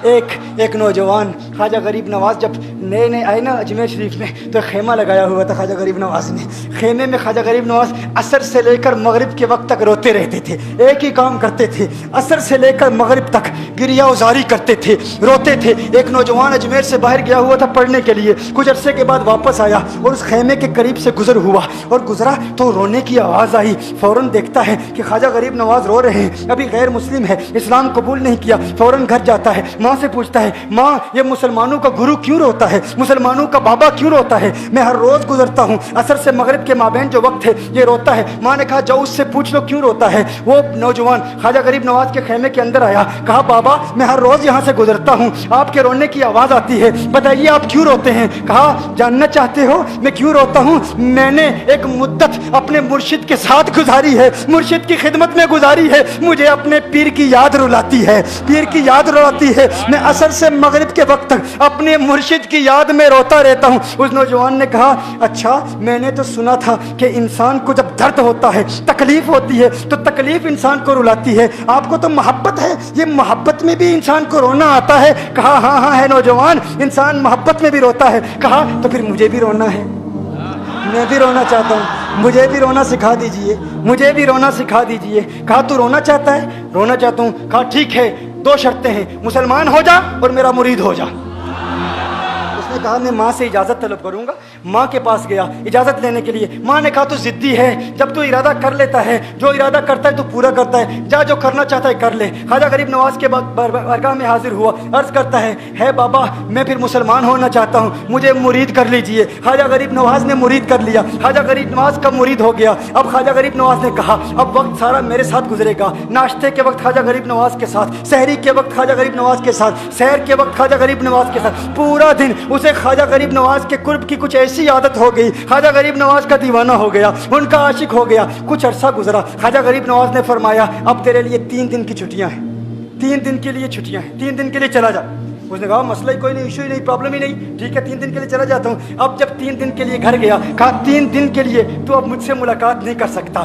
ایک نوجوان خواجہ غریب نواز جب نئے نئے آئے نا اجمیر شریف میں تو خیمہ لگایا ہوا تھا خواجہ غریب نواز نے. خیمے میں خواجہ غریب نواز عصر سے لے کر مغرب کے وقت تک روتے رہتے تھے. ایک ہی کام کرتے تھے, عصر سے لے کر مغرب تک گریہ وزاری کرتے تھے, روتے تھے. ایک نوجوان اجمیر سے باہر گیا ہوا تھا پڑھنے کے لیے, کچھ عرصے کے بعد واپس آیا اور اس خیمے کے قریب سے گزر ہوا اور گزرا تو رونے کی آواز آئی. فوراً دیکھتا ہے کہ خواجہ غریب نواز رو رہے ہیں, ابھی غیر مسلم ہے, اسلام قبول نہیں کیا. فوراً گھر جاتا ہے, ماں سے پوچھتا ہے, ماں یہ مسلمانوں کا گرو کیوں روتا ہے, مسلمانوں کا بابا کیوں روتا ہے؟ میں ہر روز گزرتا ہوں, عصر سے مغرب کے مابین جو وقت ہے یہ روتا ہے. ماں نے کہا جاؤ اس سے پوچھ لو کیوں روتا ہے. وہ نوجوان خواجہ غریب نواز کے خیمے کے اندر آیا, کہا بابا میں ہر روز یہاں سے گزرتا ہوں, آپ کے رونے کی آواز آتی ہے, بتائیے آپ کیوں روتے ہیں؟ کہا جاننا چاہتے ہو میں کیوں روتا ہوں؟ میں نے ایک مدت اپنے مرشد کے ساتھ گزاری ہے, مرشد کی خدمت میں گزاری ہے, مجھے اپنے پیر کی یاد رلاتی ہے, پیر کی یاد رلاتی ہے. میں عصر سے مغرب کے وقت تک اپنے مرشد کی یاد میں روتا رہتا ہوں. اس نوجوان نے کہا اچھا میں نے تو سنا تھا کہ انسان کو جب درد ہوتا ہے, تکلیف ہوتی ہے تو تکلیف انسان کو رلاتی ہے, آپ کو تو محبت ہے, یہ محبت میں بھی انسان کو رونا آتا ہے؟ کہا ہاں ہاں ہے نوجوان, انسان محبت میں بھی روتا ہے. کہا تو پھر مجھے بھی رونا ہے, میں بھی رونا چاہتا ہوں, مجھے بھی رونا سکھا دیجئے, مجھے بھی رونا سکھا دیجئے. کہا تو رونا چاہتا ہے؟ رونا چاہتا ہوں. کہا ٹھیک ہے, دو شرطیں ہیں, مسلمان ہو جا اور میرا مرید ہو جا. اس نے کہا میں ماں سے اجازت طلب کروں گا. ماں کے پاس گیا اجازت لینے کے لیے. ماں نے کہا تو ضدی ہے, جب تو ارادہ کر لیتا ہے, جو ارادہ کرتا ہے تو پورا کرتا ہے, جا جو کرنا چاہتا ہے کر لے. خواجہ غریب نواز کے بارگاہ میں حاضر ہوا, عرض کرتا ہے بابا میں پھر مسلمان ہونا چاہتا ہوں, مجھے مرید کر لیجئے. خواجہ غریب نواز نے مرید کر لیا. خواجہ غریب نواز کا مرید ہو گیا. اب خواجہ غریب نواز نے کہا اب وقت سارا میرے ساتھ گزرے گا, ناشتے کے وقت خواجہ غریب نواز کے ساتھ, سحری کے وقت خواجہ غریب نواز کے ساتھ, سحر کے وقت خواجہ غریب نواز کے ساتھ, پورا دن اسے خواجہ غریب نواز کے قرب کی کچھ ایسی عادت ہو گئی, خواجہ غریب نواز کا دیوانہ ہو گیا, ان کا عاشق ہو گیا. کچھ عرصہ گزرا, خواجہ غریب نواز نے فرمایا اب تیرے لیے 3 دن کی چھٹیاں ہیں, 3 دن کے لیے چھٹیاں ہیں, 3 دن کے لیے چلا جا. اس نے کہا مسئلہ ہی کوئی نہیں, ایشو ہی نہیں, پرابلم ہی نہیں, ٹھیک ہے 3 دن کے لیے چلا جاتا ہوں. اب جب 3 دن کے لیے گھر گیا, کہا 3 دن کے لیے تو اب مجھ سے ملاقات نہیں کر سکتا,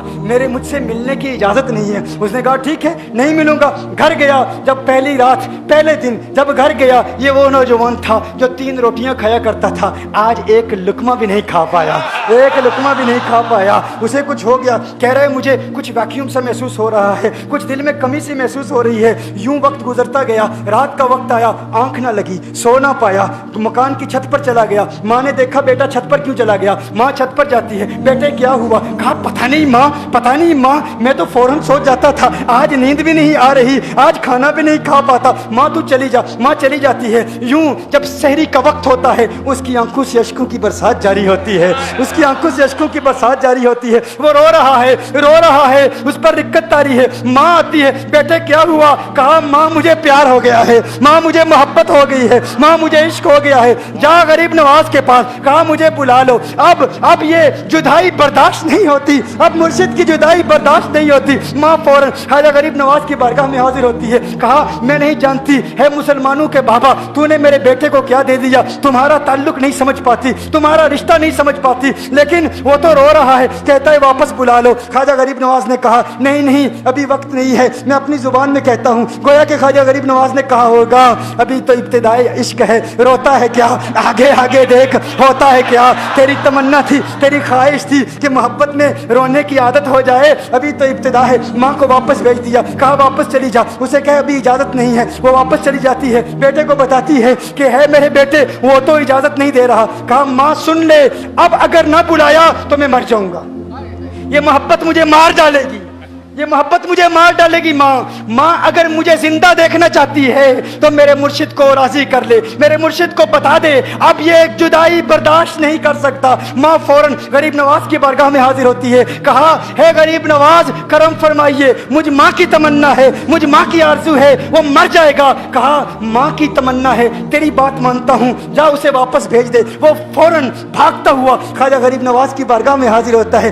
مجھ سے ملنے کی اجازت نہیں ہے. اس نے کہا ٹھیک ہے نہیں ملوں گا. گھر گیا, جب پہلی رات پہلے دن جب گھر گیا, یہ وہ نوجوان تھا جو 3 روٹیاں کھایا کرتا تھا, آج ایک لقمہ بھی نہیں کھا پایا, ایک لقمہ بھی نہیں کھا پایا. اسے کچھ ہو گیا, کہہ رہے مجھے کچھ ویکیوم سا محسوس ہو رہا ہے, کچھ دل میں کمی سی محسوس ہو رہی ہے. یوں وقت گزرتا گیا, رات کا وقت آیا, آنکھ نہ لگی, سو نہ پایا, تو مکان کی چھت پر چلا گیا. ماں نے دیکھا بیٹا چھت پر کیوں چلا گیا؟ ماں چھت پر جاتی ہے, بیٹے کیا ہوا؟ کہا پتہ نہیں ماں, میں تو فوراً سو جاتا تھا, آج نیند بھی نہیں آ رہی, آج کھانا بھی نہیں کھا پاتا. ماں تو چلی جا. ماں چلی جاتی ہے. یوں جب سحری کا وقت ہوتا ہے اس کی آنکھوں سے اشکوں کی برسات جاری ہوتی ہے, اس کی آنکھوں سے اشکوں کی برسات جاری ہوتی ہے. وہ رو رہا ہے, اس پر رکت تاری ہے. ماں آتی ہے, بیٹے کیا ہوا؟ کہا ماں مجھے پیار ہو گیا ہے, ماں مجھے محبت ہو گئی ہے, ماں مجھے عشق ہو گیا ہے. جا غریب نواز کے پاس, کہا مجھے بلا لو, اب یہ جدائی برداشت نہیں ہوتی, اب مرشد کی جدائی برداشت نہیں ہوتی. ماں فوراً خواجہ غریب نواز کی بارگاہ میں حاضر ہوتی ہے. کہا میں نہیں جانتی ہے مسلمانوں کے بابا, تو نے میرے بیٹے کو کیا دے دیا, تمہارا تعلق نہیں سمجھ پاتی, تمہارا رشتہ نہیں سمجھ پاتی, لیکن وہ تو رو رہا ہے, کہتا ہے واپس بلا لو. خواجہ غریب نواز نے کہا نہیں ابھی وقت نہیں ہے, میں اپنی زبان میں کہتا ہوں. گویا کہ خواجہ غریب نواز نے کہا ہوگا ابھی تو ابتدائی عشق ہے, روتا ہے کیا, آگے دیکھ ہوتا ہے کیا. تیری تمنا تھی, تیری خواہش تھی کہ محبت میں رونے کی عادت ہو جائے, ابھی تو ابتدا ہے. ماں کو واپس بھیج دیا, کہا واپس چلی جا. اسے کہا ابھی اجازت نہیں ہے. وہ واپس چلی جاتی ہے, بیٹے کو بتاتی ہے کہ ہے میرے بیٹے, وہ تو اجازت نہیں دے رہا. کہا ماں سن لے, اب اگر نہ بلایا تو میں مر جاؤں گا, یہ محبت مجھے مار ڈالے گی, یہ محبت مجھے مار ڈالے گی. ماں اگر مجھے زندہ دیکھنا چاہتی ہے تو میرے مرشد کو راضی کر لے, میرے مرشد کو بتا دے اب یہ جدائی برداشت نہیں کر سکتا. ماں فوراً غریب نواز کی بارگاہ میں حاضر ہوتی ہے. کہا ہے غریب نواز کرم فرمائیے, مجھ ماں کی تمنا ہے, مجھ ماں کی آرزو ہے, وہ مر جائے گا. کہا ماں کی تمنا ہے, تیری بات مانتا ہوں, جا اسے واپس بھیج دے. وہ فوراً بھاگتا ہوا خواجہ غریب نواز کی بارگاہ میں حاضر ہوتا ہے.